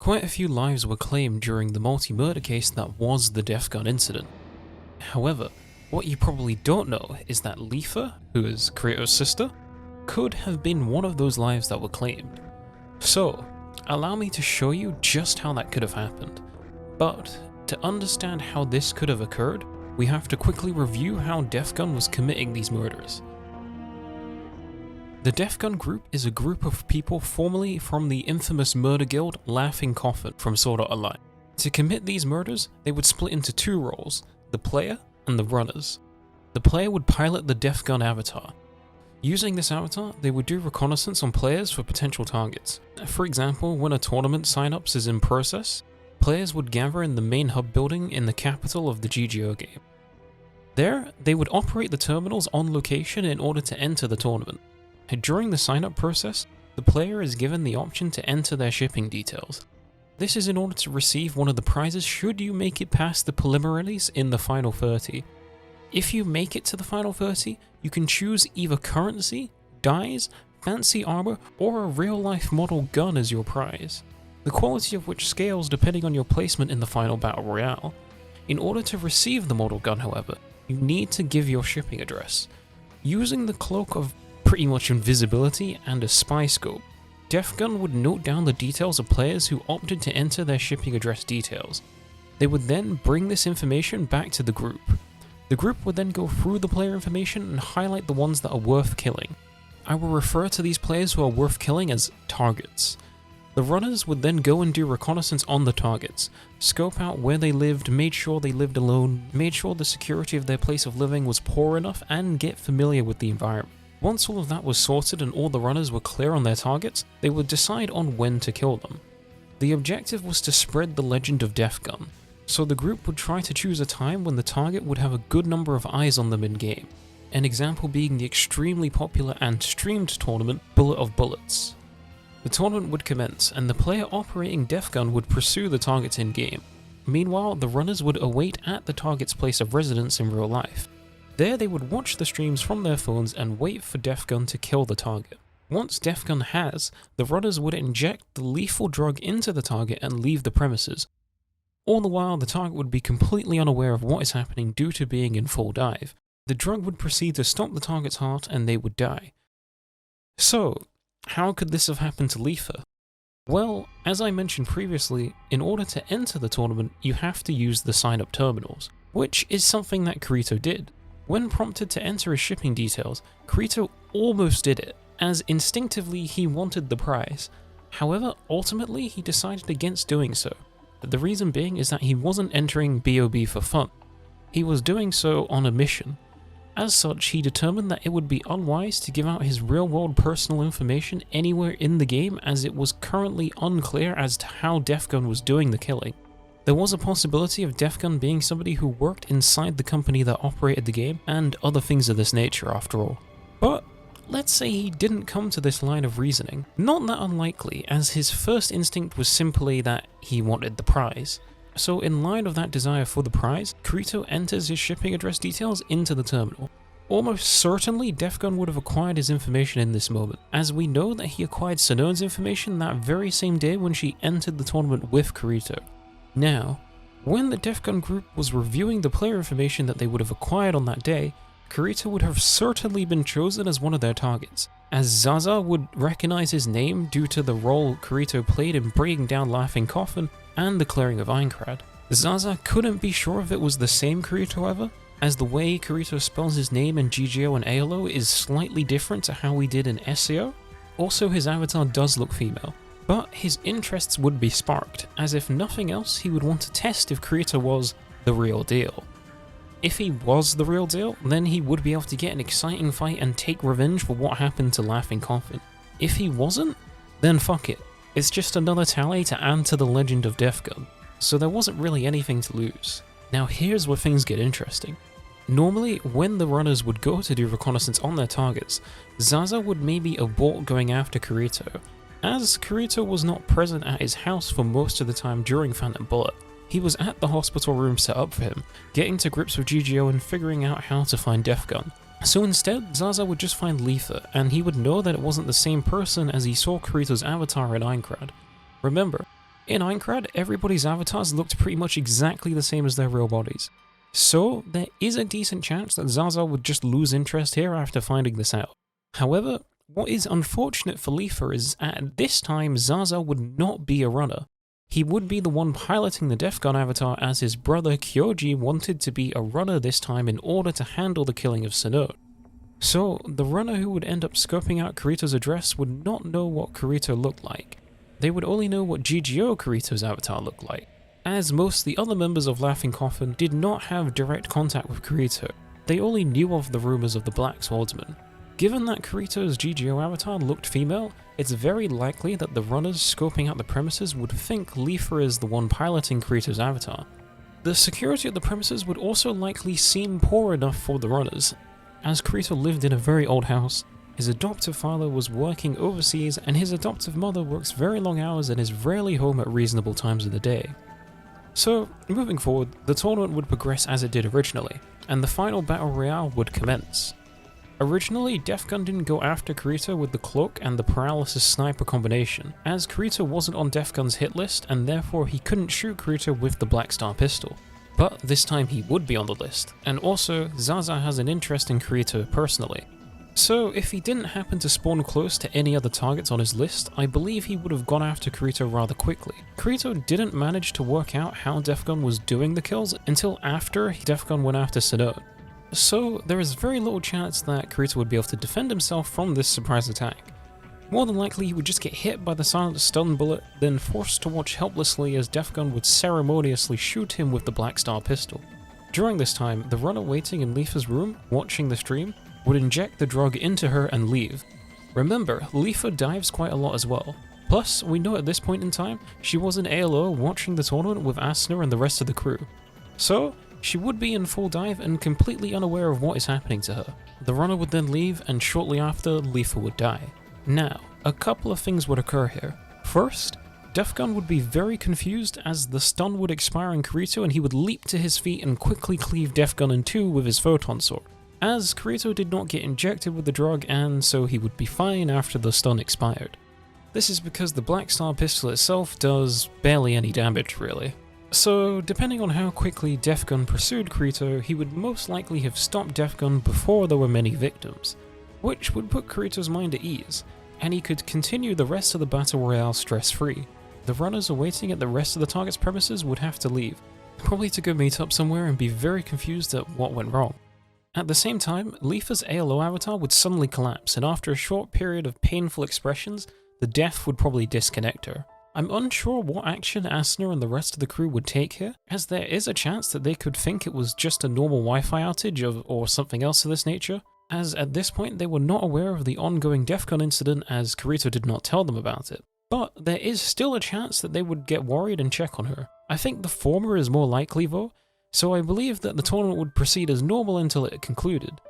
quite a few lives were claimed during the multi-murder case that was the Def Gun incident. However, what you probably don't know is that Leafa, who is Kirito's sister, could have been one of those lives that were claimed. So, allow me to show you just how that could have happened. But, to understand how this could have occurred, we have to quickly review how Def Gun was committing these murders. The Def Gun group is a group of people formerly from the infamous murder guild Laughing Coffin from Sword Art Online. To commit these murders, they would split into two roles, the player and the runners. The player would pilot the Def Gun avatar. Using this avatar, they would do reconnaissance on players for potential targets. For example, when a tournament sign-ups is in process, players would gather in the main hub building in the capital of the GGO game. There, they would operate the terminals on location in order to enter the tournament. During the sign-up process, the player is given the option to enter their shipping details. This is in order to receive one of the prizes should you make it past the preliminaries in the final 30. If you make it to the final 30, you can choose either currency, dies, fancy armor, or a real-life model gun as your prize, the quality of which scales depending on your placement in the final battle royale. In order to receive the model gun, however, you need to give your shipping address. Using the cloak of pretty much invisibility and a spy scope, Def Gun would note down the details of players who opted to enter their shipping address details. They would then bring this information back to the group. The group would then go through the player information and highlight the ones that are worth killing. I will refer to these players who are worth killing as targets. The runners would then go and do reconnaissance on the targets, scope out where they lived, made sure they lived alone, made sure the security of their place of living was poor enough, and get familiar with the environment. Once all of that was sorted and all the runners were clear on their targets, they would decide on when to kill them. The objective was to spread the legend of Def Gun, so the group would try to choose a time when the target would have a good number of eyes on them in-game, an example being the extremely popular and streamed tournament Bullet of Bullets. The tournament would commence, and the player operating Def Gun would pursue the targets in-game. Meanwhile, the runners would await at the target's place of residence in real life. There they would watch the streams from their phones and wait for Def Gun to kill the target. Once Def Gun has, the runners would inject the lethal drug into the target and leave the premises. All the while, the target would be completely unaware of what is happening due to being in full dive. The drug would proceed to stop the target's heart and they would die. So, how could this have happened to Leafa? Well, as I mentioned previously, in order to enter the tournament, you have to use the sign-up terminals, which is something that Kirito did. When prompted to enter his shipping details, Kirito almost did it, as instinctively he wanted the prize. However, ultimately he decided against doing so. The reason being is that he wasn't entering BOB for fun. He was doing so on a mission. As such, he determined that it would be unwise to give out his real-world personal information anywhere in the game, as it was currently unclear as to how Def Gun was doing the killing. There was a possibility of Def Gun being somebody who worked inside the company that operated the game, and other things of this nature after all. But let's say he didn't come to this line of reasoning. Not that unlikely, as his first instinct was simply that he wanted the prize. So in line of that desire for the prize, Kirito enters his shipping address details into the terminal. Almost certainly Def Gun would have acquired his information in this moment, as we know that he acquired Sonone's information that very same day when she entered the tournament with Kirito. Now, when the Def Gun group was reviewing the player information that they would have acquired on that day, Kirito would have certainly been chosen as one of their targets, as Zaza would recognize his name due to the role Kirito played in bringing down Laughing Coffin and the clearing of Aincrad. Zaza couldn't be sure if it was the same Kirito however, as the way Kirito spells his name in GGO and ALO is slightly different to how he did in SEO. Also, his avatar does look female, but his interests would be sparked, as if nothing else he would want to test if Kirito was the real deal. If he was the real deal, then he would be able to get an exciting fight and take revenge for what happened to Laughing Coffin. If he wasn't, then fuck it. It's just another tally to add to the legend of Def Gun, so there wasn't really anything to lose. Now here's where things get interesting. Normally, when the runners would go to do reconnaissance on their targets, Zaza would maybe abort going after Kirito, as Kirito was not present at his house for most of the time during Phantom Bullet. He was at the hospital room set up for him, getting to grips with GGO and figuring out how to find Def Gun. So instead, Zaza would just find Leafa, and he would know that it wasn't the same person as he saw Kirito's avatar in Aincrad. Remember, In Aincrad, everybody's avatars looked pretty much exactly the same as their real bodies. So there is a decent chance that Zaza would just lose interest here after finding this out. However, what is unfortunate for Leafa is at this time Zaza would not be a runner. He would be the one piloting the Def Gun avatar, as his brother Kyoji wanted to be a runner this time in order to handle the killing of Sanode. So the runner who would end up scoping out Kirito's address would not know what Kirito looked like. They would only know what GGO Kirito's avatar looked like, as most of the other members of Laughing Coffin did not have direct contact with Kirito. They only knew of the rumors of the Black Swordsman. Given that Kirito's GGO avatar looked female, it's very likely that the runners scoping out the premises would think Leafa is the one piloting Kirito's avatar. The security of the premises would also likely seem poor enough for the runners, as Kirito lived in a very old house. His adoptive father was working overseas, and his adoptive mother works very long hours and is rarely home at reasonable times of the day. So, moving forward, the tournament would progress as it did originally, and the final battle royale would commence. Originally, Def Gun didn't go after Kirito with the cloak and the paralysis sniper combination, as Kirito wasn't on Def Gun's hit list and therefore he couldn't shoot Kirito with the Black Star pistol. But this time he would be on the list, and also Zaza has an interest in Kirito personally. So if he didn't happen to spawn close to any other targets on his list, I believe he would have gone after Kirito rather quickly. Kirito didn't manage to work out how Def Gun was doing the kills until after Def Gun went after Sanode. So there is very little chance that Kirito would be able to defend himself from this surprise attack. More than likely he would just get hit by the silent stun bullet, then forced to watch helplessly as Def Gun would ceremoniously shoot him with the Black Star pistol. During this time, the runner waiting in Leafa's room, watching the stream, would inject the drug into her and leave. Remember, Leafa dives quite a lot as well. Plus, we know at this point in time, she was in ALO watching the tournament with Asuna and the rest of the crew. So, she would be in full dive and completely unaware of what is happening to her. The runner would then leave, and shortly after, Leafa would die. Now, a couple of things would occur here. First, Def Gun would be very confused as the stun would expire on Kirito and he would leap to his feet and quickly cleave Def Gun in two with his photon sword, as Kirito did not get injected with the drug and so he would be fine after the stun expired. This is because the Black Star pistol itself does barely any damage really. So, depending on how quickly Def Gun pursued Kirito, he would most likely have stopped Def Gun before there were many victims, which would put Kirito's mind at ease, and he could continue the rest of the battle royale stress-free. The runners awaiting at the rest of the target's premises would have to leave, probably to go meet up somewhere and be very confused at what went wrong. At the same time, Leafa's ALO avatar would suddenly collapse, and after a short period of painful expressions, the death would probably disconnect her. I'm unsure what action Asuna and the rest of the crew would take here, as there is a chance that they could think it was just a normal Wi-Fi outage or something else of this nature, as at this point they were not aware of the ongoing Def Gun incident as Kirito did not tell them about it. But there is still a chance that they would get worried and check on her. I think the former is more likely though, so I believe that the tournament would proceed as normal until it concluded.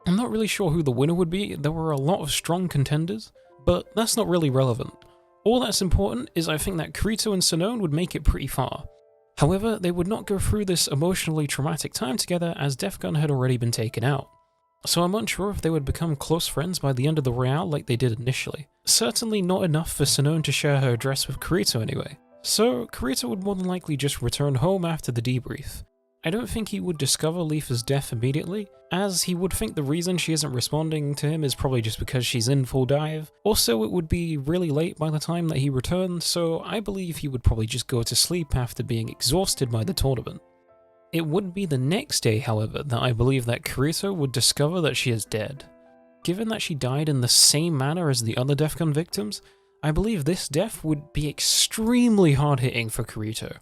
I'm not really sure who the winner would be. There were a lot of strong contenders, but that's not really relevant. All that's important is I think that Kirito and Sanode would make it pretty far. However, they would not go through this emotionally traumatic time together as Def Gun had already been taken out. So I'm unsure if they would become close friends by the end of the royale like they did initially. Certainly not enough for Sanode to share her address with Kirito anyway. So Kirito would more than likely just return home after the debrief. I don't think he would discover Leafa's death immediately, as he would think the reason she isn't responding to him is probably just because she's in full dive. Also, it would be really late by the time that he returned, so I believe he would probably just go to sleep after being exhausted by the tournament. It would be the next day, however, that I believe that Kirito would discover that she is dead. Given that she died in the same manner as the other Def Gun victims, I believe this death would be extremely hard-hitting for Kirito.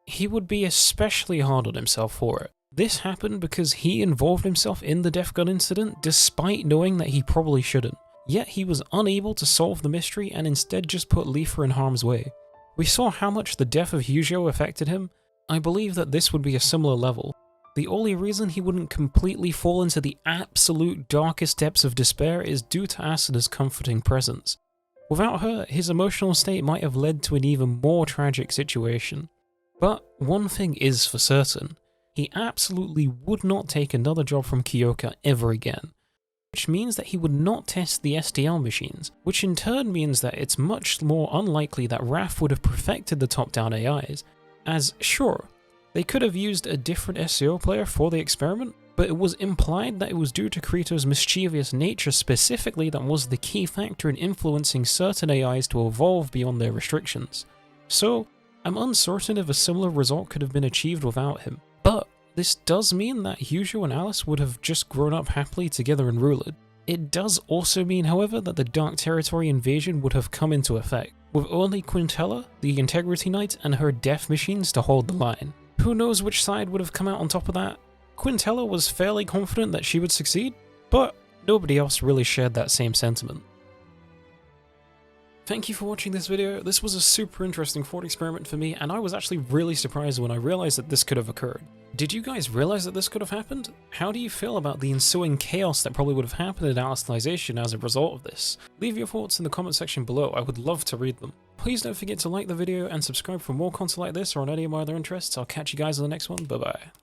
He would be especially hard on himself for it. This happened because he involved himself in the Def Gun incident despite knowing that he probably shouldn't. Yet he was unable to solve the mystery and instead just put Leafa in harm's way. We saw how much the death of Hyujo affected him. I believe that this would be a similar level. The only reason he wouldn't completely fall into the absolute darkest depths of despair is due to Asuna's comforting presence. Without her, his emotional state might have led to an even more tragic situation. But one thing is for certain, he absolutely would not take another job from Kyoka ever again. which means that he would not test the STL machines, which in turn means that it's much more unlikely that Raph would have perfected the top-down AIs, as sure, they could have used a different SEO player for the experiment, but it was implied that it was due to Kirito's mischievous nature specifically that was the key factor in influencing certain AIs to evolve beyond their restrictions. So, I'm uncertain if a similar result could have been achieved without him, but this does mean that Hyujo and Alice would have just grown up happily together in Ruled. It does also mean, however, that the Dark Territory invasion would have come into effect, with only Quintella, the Integrity Knight, and her death machines to hold the line. Who knows which side would have come out on top of that? Quintella was fairly confident that she would succeed, but nobody else really shared that same sentiment. Thank you for watching this video. This was a super interesting thought experiment for me, and I was actually really surprised when I realized that this could have occurred. Did you guys realize that this could have happened? How do you feel about the ensuing chaos that probably would have happened in Alicization as a result of this? Leave your thoughts in the comment section below, I would love to read them. Please don't forget to like the video and subscribe for more content like this or on any of my other interests. I'll catch you guys in the next one, bye bye.